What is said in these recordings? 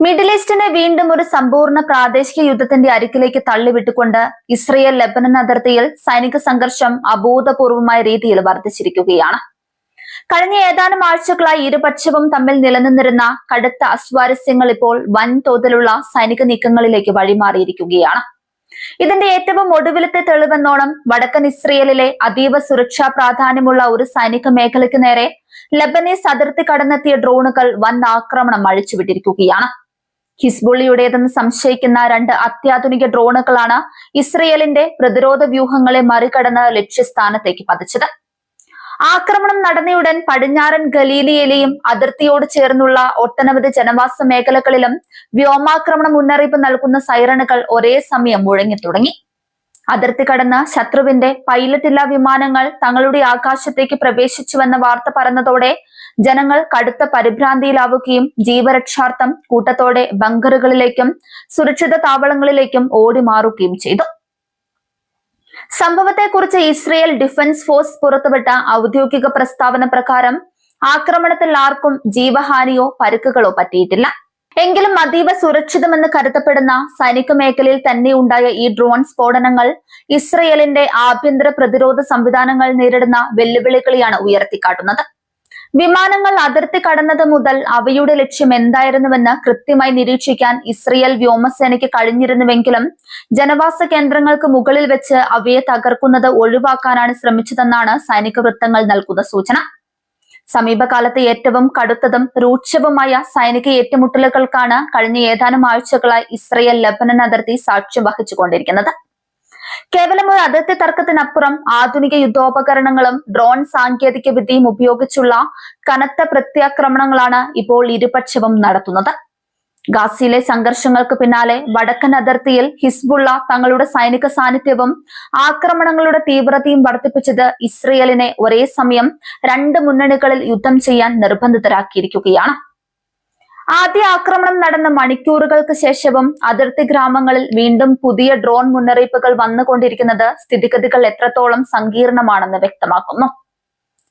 Middle ഈസ്റ്റിനെ വീണ്ടും ഒരു സമ്പൂർണ്ണ പ്രാദേശിക യുദ്ധത്തിന്റെ അരികിലേക്ക് തള്ളിവിട്ടുകൊണ്ട് ഇസ്രയേൽ ലെബനൻ അതിർത്തിയിൽ സൈനിക സംഘർഷം അഭൂതപൂർവമായ രീതിയിൽ വർദ്ധിച്ചിരിക്കുകയാണ്. കഴിഞ്ഞ ഏതാനും ആഴ്ചകളായി ഇരുപക്ഷവും തമ്മിൽ നിലനിന്നിരുന്ന കടുത്ത അസ്വാരസ്യങ്ങൾ ഇപ്പോൾ വൻതോതിലുള്ള സൈനിക നീക്കങ്ങളിലേക്ക് വഴിമാറിയിരിക്കുകയാണ്. ഇതിന്റെ ഏറ്റവും ഒടുവിലത്തെ തെളിവെന്നോണം വടക്കൻ ഇസ്രയേലിലെ അതീവ സുരക്ഷാ പ്രാധാന്യമുള്ള ഒരു സൈനിക മേഖലയ്ക്ക് നേരെ ലെബനീസ് അതിർത്തി കടന്നെത്തിയ ഡ്രോണുകൾ വൻ ആക്രമണം അഴിച്ചുവിട്ടിരിക്കുകയാണ്. ഹിസ്ബുള്ളിയുടേതെന്ന് സംശയിക്കുന്ന 2 അത്യാധുനിക ഡ്രോണുകളാണ് ഇസ്രയേലിന്റെ പ്രതിരോധ വ്യൂഹങ്ങളെ മറികടന്ന് ലക്ഷ്യസ്ഥാനത്തേക്ക് പതിച്ചത്. ആക്രമണം നടന്നയുടൻ പടിഞ്ഞാറൻ ഗലീലിയയിലെയും അതിർത്തിയോട് ചേർന്നുള്ള ഒട്ടനവധി ജനവാസ മേഖലകളിലും വ്യോമാക്രമണ മുന്നറിയിപ്പ് നൽകുന്ന സൈറണുകൾ ഒരേ സമയം മുഴങ്ങിത്തുടങ്ങി. അതിർത്തി കടന്ന് ശത്രുവിന്റെ പൈലറ്റില്ലാ വിമാനങ്ങൾ തങ്ങളുടെ ആകാശത്തേക്ക് പ്രവേശിച്ചുവെന്ന വാർത്ത പരന്നതോടെ ജനങ്ങൾ കടുത്ത പരിഭ്രാന്തിയിലാവുകയും ജീവരക്ഷാർത്ഥം കൂട്ടത്തോടെ ബങ്കറുകളിലേക്കും സുരക്ഷിത താവളങ്ങളിലേക്കും ഓടിമാറുകയും ചെയ്തു. സംഭവത്തെക്കുറിച്ച് ഇസ്രയേൽ ഡിഫൻസ് ഫോഴ്സ് പുറത്തുവിട്ട ഔദ്യോഗിക പ്രസ്താവന പ്രകാരം ആക്രമണത്തിൽ ആർക്കും ജീവഹാനിയോ പരിക്കുകളോ പറ്റിയിട്ടില്ല. എങ്കിലും അതീവ സുരക്ഷിതമെന്ന് കരുതപ്പെടുന്ന സൈനിക മേഖലയിൽ തന്നെ ഉണ്ടായ ഈ ഡ്രോൺ സ്ഫോടനങ്ങൾ ഇസ്രയേലിന്റെ ആഭ്യന്തര പ്രതിരോധ സംവിധാനങ്ങൾ നേരിടുന്ന വെല്ലുവിളികളെയാണ് ഉയർത്തിക്കാട്ടുന്നത്. വിമാനങ്ങൾ അതിർത്തി കടന്നത് മുതൽ അവയുടെ ലക്ഷ്യം എന്തായിരുന്നുവെന്ന് കൃത്യമായി നിരീക്ഷിക്കാൻ ഇസ്രയേൽ വ്യോമസേനയ്ക്ക് കഴിഞ്ഞിരുന്നുവെങ്കിലും ജനവാസ കേന്ദ്രങ്ങൾക്ക് മുകളിൽ വെച്ച് അവയെ തകർക്കുന്നത് ഒഴിവാക്കാനാണ് ശ്രമിച്ചതെന്നാണ് സൈനിക വൃത്തങ്ങൾ നൽകുന്ന സൂചന. സമീപകാലത്ത് ഏറ്റവും കടുത്തതും രൂക്ഷവുമായ സൈനിക ഏറ്റുമുട്ടലുകൾക്കാണ് കഴിഞ്ഞ ഏതാനും ആഴ്ചകളായി ഇസ്രയേൽ ലെബനൻ അതിർത്തി സാക്ഷ്യം വഹിച്ചുകൊണ്ടിരിക്കുന്നത്. കേവലം ഒരു അതിർത്തി തർക്കത്തിനപ്പുറം ആധുനിക യുദ്ധോപകരണങ്ങളും ഡ്രോൺ സാങ്കേതിക വിദ്യയും ഉപയോഗിച്ചുള്ള കനത്ത പ്രത്യാക്രമണങ്ങളാണ് ഇപ്പോൾ ഇരുപക്ഷവും നടത്തുന്നത്. ഗാസയിലെ സംഘർഷങ്ങൾക്ക് പിന്നാലെ വടക്കൻ അതിർത്തിയിൽ ഹിസ്ബുള്ള തങ്ങളുടെ സൈനിക സാന്നിധ്യവും ആക്രമണങ്ങളുടെ തീവ്രതയും വർദ്ധിപ്പിച്ചത് ഇസ്രയേലിനെ ഒരേ സമയം 2 മുന്നണികളിൽ യുദ്ധം ചെയ്യാൻ നിർബന്ധിതരാക്കിയിരിക്കുകയാണ്. ആദ്യ ആക്രമണം നടന്ന മണിക്കൂറുകൾക്ക് ശേഷവും അതിർത്തി ഗ്രാമങ്ങളിൽ വീണ്ടും പുതിയ ഡ്രോൺ മുന്നറിയിപ്പുകൾ വന്നുകൊണ്ടിരിക്കുന്നത് സ്ഥിതിഗതികൾ എത്രത്തോളം സങ്കീർണമാണെന്ന് വ്യക്തമാക്കുന്നു.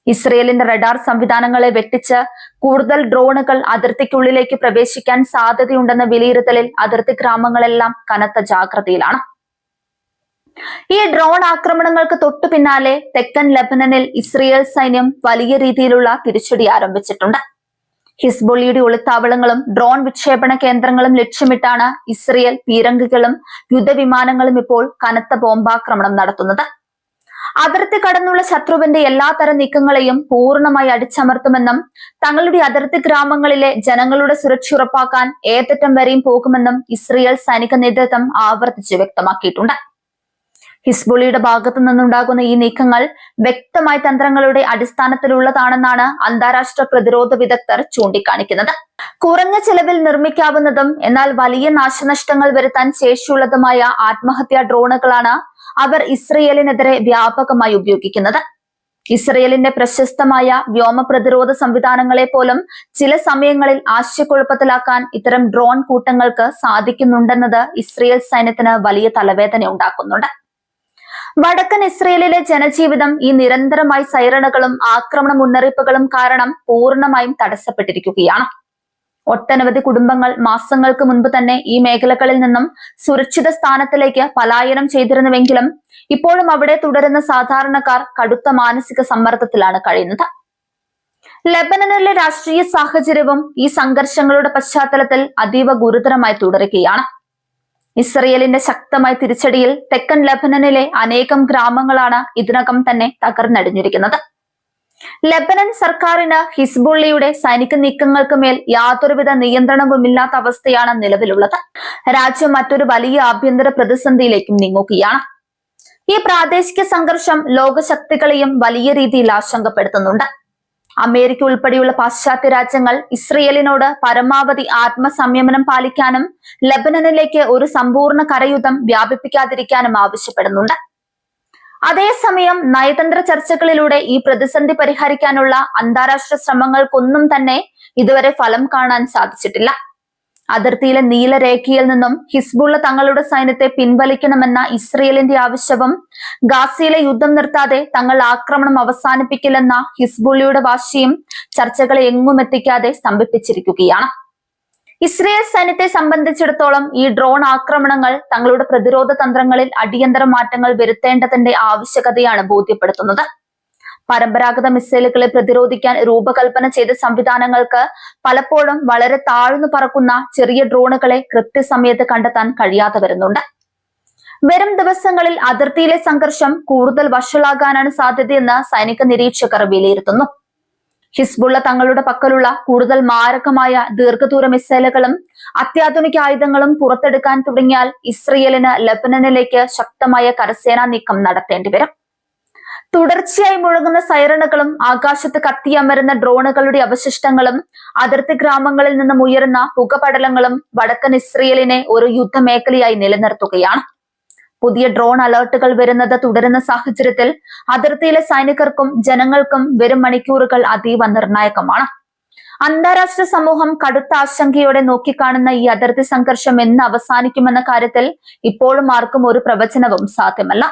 ഇസ്രയേലിന്റെ റഡാർ സംവിധാനങ്ങളെ വെട്ടിച്ച് കൂടുതൽ ഡ്രോണുകൾ അതിർത്തിക്കുള്ളിലേക്ക് പ്രവേശിക്കാൻ സാധ്യതയുണ്ടെന്ന വിലയിരുത്തലിൽ അതിർത്തി ഗ്രാമങ്ങളെല്ലാം കനത്ത ജാഗ്രതയിലാണ്. ഈ ഡ്രോൺ ആക്രമണങ്ങൾക്ക് തൊട്ടു പിന്നാലെ തെക്കൻ ലെബനനിൽ ഇസ്രയേൽ സൈന്യം വലിയ രീതിയിലുള്ള തിരിച്ചടി ആരംഭിച്ചിട്ടുണ്ട്. ഹിസ്ബുള്ളിയുടെ ഒളിത്താവളങ്ങളും ഡ്രോൺ വിക്ഷേപണ കേന്ദ്രങ്ങളും ലക്ഷ്യമിട്ടാണ് ഇസ്രയേൽ പീരങ്കികളും യുദ്ധവിമാനങ്ങളും ഇപ്പോൾ കനത്ത ബോംബാക്രമണം നടത്തുന്നത്. അതിർത്തി കടന്നുള്ള ശത്രുവിന്റെ എല്ലാത്തരം നീക്കങ്ങളെയും പൂർണ്ണമായി അടിച്ചമർത്തുമെന്നും തങ്ങളുടെ അതിർത്തി ഗ്രാമങ്ങളിലെ ജനങ്ങളുടെ സുരക്ഷ ഉറപ്പാക്കാൻ ഏതറ്റം വരെയും പോകുമെന്നും ഇസ്രയേൽ സൈനിക നേതൃത്വം ആവർത്തിച്ച് വ്യക്തമാക്കിയിട്ടുണ്ട്. ഹിസ്ബുള്ളിയുടെ ഭാഗത്തു നിന്നുണ്ടാകുന്ന ഈ നീക്കങ്ങൾ വ്യക്തമായ തന്ത്രങ്ങളുടെ അടിസ്ഥാനത്തിലുള്ളതാണെന്നാണ് അന്താരാഷ്ട്ര പ്രതിരോധ വിദഗ്ധർ ചൂണ്ടിക്കാണിക്കുന്നത്. കുറഞ്ഞ ചെലവിൽ നിർമ്മിക്കാവുന്നതും എന്നാൽ വലിയ നാശനഷ്ടങ്ങൾ വരുത്താൻ ശേഷിയുള്ളതുമായ ആത്മഹത്യാ ഡ്രോണുകളാണ് അവർ ഇസ്രയേലിനെതിരെ വ്യാപകമായി ഉപയോഗിക്കുന്നത്. ഇസ്രയേലിന്റെ പ്രശസ്തമായ വ്യോമ പ്രതിരോധ സംവിധാനങ്ങളെ പോലും ചില സമയങ്ങളിൽ ആശയക്കുഴപ്പത്തിലാക്കാൻ ഇത്തരം ഡ്രോൺ കൂട്ടങ്ങൾക്ക് സാധിക്കുന്നുണ്ടെന്നത് ഇസ്രയേൽ സൈന്യത്തിന് വലിയ തലവേദന ഉണ്ടാക്കുന്നുണ്ട്. വടക്കൻ ഇസ്രയേലിലെ ജനജീവിതം ഈ നിരന്തരമായി സൈറണുകളും ആക്രമണ മുന്നറിയിപ്പുകളും കാരണം പൂർണ്ണമായും തടസ്സപ്പെട്ടിരിക്കുകയാണ്. ഒട്ടനവധി കുടുംബങ്ങൾ മാസങ്ങൾക്ക് മുൻപ് തന്നെ ഈ മേഖലകളിൽ നിന്നും സുരക്ഷിത സ്ഥാനത്തിലേക്ക് പലായനം ചെയ്തിരുന്നുവെങ്കിലും ഇപ്പോഴും അവിടെ തുടരുന്ന സാധാരണക്കാർ കടുത്ത മാനസിക സമ്മർദ്ദത്തിലാണ് കഴിയുന്നത്. ലെബനനിലെ രാഷ്ട്രീയ സാഹചര്യവും ഈ സംഘർഷങ്ങളുടെ പശ്ചാത്തലത്തിൽ അതീവ ഗുരുതരമായി തുടരുകയാണ്. ഇസ്രയേലിന്റെ ശക്തമായ തിരിച്ചടിയിൽ തെക്കൻ ലെബനനിലെ അനേകം ഗ്രാമങ്ങളാണ് ഇതിനകം തന്നെ തകർന്നടിഞ്ഞിരിക്കുന്നത്. ലെബനൻ സർക്കാരിന് ഹിസ്ബുള്ളിയുടെ സൈനിക നീക്കങ്ങൾക്ക് മേൽ യാതൊരുവിധ നിയന്ത്രണവുമില്ലാത്ത അവസ്ഥയാണ് നിലവിലുള്ളത്. രാജ്യം മറ്റൊരു വലിയ ആഭ്യന്തര പ്രതിസന്ധിയിലേക്കും നീങ്ങുകയാണ്. ഈ പ്രാദേശിക സംഘർഷം ലോകശക്തികളെയും വലിയ രീതിയിൽ ആശങ്കപ്പെടുത്തുന്നുണ്ട്. അമേരിക്ക ഉൾപ്പെടെയുള്ള പാശ്ചാത്യ രാജ്യങ്ങൾ ഇസ്രയേലിനോട് പരമാവധി ആത്മസംയമനം പാലിക്കാനും ലെബനനിലേക്ക് ഒരു സമ്പൂർണ്ണ കരയുദ്ധം വ്യാപിപ്പിക്കാതിരിക്കാനും ആവശ്യപ്പെടുന്നുണ്ട്. അതേസമയം നയതന്ത്ര ചർച്ചകളിലൂടെ ഈ പ്രതിസന്ധി പരിഹരിക്കാനുള്ള അന്താരാഷ്ട്ര ശ്രമങ്ങൾക്കൊന്നും തന്നെ ഇതുവരെ ഫലം കാണാൻ സാധിച്ചിട്ടില്ല. അതിർത്തിയിലെ നീലരേഖയിൽ നിന്നും ഹിസ്ബുള്ള തങ്ങളുടെ സൈന്യത്തെ പിൻവലിക്കണമെന്ന ഇസ്രയേലിന്റെ ആവശ്യവും ഗാസയിലെ യുദ്ധം നിർത്താതെ തങ്ങൾ ആക്രമണം അവസാനിപ്പിക്കില്ലെന്ന ഹിസ്ബുള്ളയുടെ വാശിയും ചർച്ചകളെ എങ്ങും എത്തിക്കാതെ സ്തംഭിപ്പിച്ചിരിക്കുകയാണ്. ഇസ്രയേൽ സൈന്യത്തെ സംബന്ധിച്ചിടത്തോളം ഈ ഡ്രോൺ ആക്രമണങ്ങൾ തങ്ങളുടെ പ്രതിരോധ തന്ത്രങ്ങളിൽ അടിയന്തര മാറ്റങ്ങൾ വരുത്തേണ്ടതിന്റെ ആവശ്യകതയാണ് ബോധ്യപ്പെടുത്തുന്നത്. പരമ്പരാഗത മിസൈലുകളെ പ്രതിരോധിക്കാൻ രൂപകൽപ്പന ചെയ്ത സംവിധാനങ്ങൾക്ക് പലപ്പോഴും വളരെ താഴ്ന്നു പറക്കുന്ന ചെറിയ ഡ്രോണുകളെ കൃത്യസമയത്ത് കണ്ടെത്താൻ കഴിയാതെ വരുന്നുണ്ട്. വരും ദിവസങ്ങളിൽ അതിർത്തിയിലെ സംഘർഷം കൂടുതൽ വഷളാകാനാണ് സാധ്യതയെന്ന് സൈനിക നിരീക്ഷകർ വിലയിരുത്തുന്നു. ഹിസ്ബുള്ള തങ്ങളുടെ പക്കലുള്ള കൂടുതൽ മാരകമായ ദീർഘദൂര മിസൈലുകളും അത്യാധുനിക ആയുധങ്ങളും പുറത്തെടുക്കാൻ തുടങ്ങിയാൽ ഇസ്രയേലിന് ലെബനനിലേക്ക് ശക്തമായ കരസേനാ നീക്കം നടത്തേണ്ടി വരും. തുടർച്ചയായി മുഴങ്ങുന്ന സൈറണുകളും ആകാശത്ത് കത്തിയമരുന്ന ഡ്രോണുകളുടെ അവശിഷ്ടങ്ങളും അതിർത്തി ഗ്രാമങ്ങളിൽ നിന്നും ഉയരുന്ന പുകപടലങ്ങളും വടക്കൻ ഇസ്രയേലിനെ ഒരു യുദ്ധമേഖലയായി നിലനിർത്തുകയാണ്. പുതിയ ഡ്രോൺ അലർട്ടുകൾ വരുന്നത് തുടരുന്ന സാഹചര്യത്തിൽ അതിർത്തിയിലെ സൈനികർക്കും ജനങ്ങൾക്കും വരും മണിക്കൂറുകൾ അതീവ നിർണായകമാണ്. അന്താരാഷ്ട്ര സമൂഹം കടുത്ത ആശങ്കയോടെ നോക്കിക്കാണുന്ന ഈ അതിർത്തി സംഘർഷം എന്ന് അവസാനിക്കുമെന്ന കാര്യത്തിൽ ഇപ്പോഴും ആർക്കും ഒരു പ്രവചനവും സാധ്യമല്ല.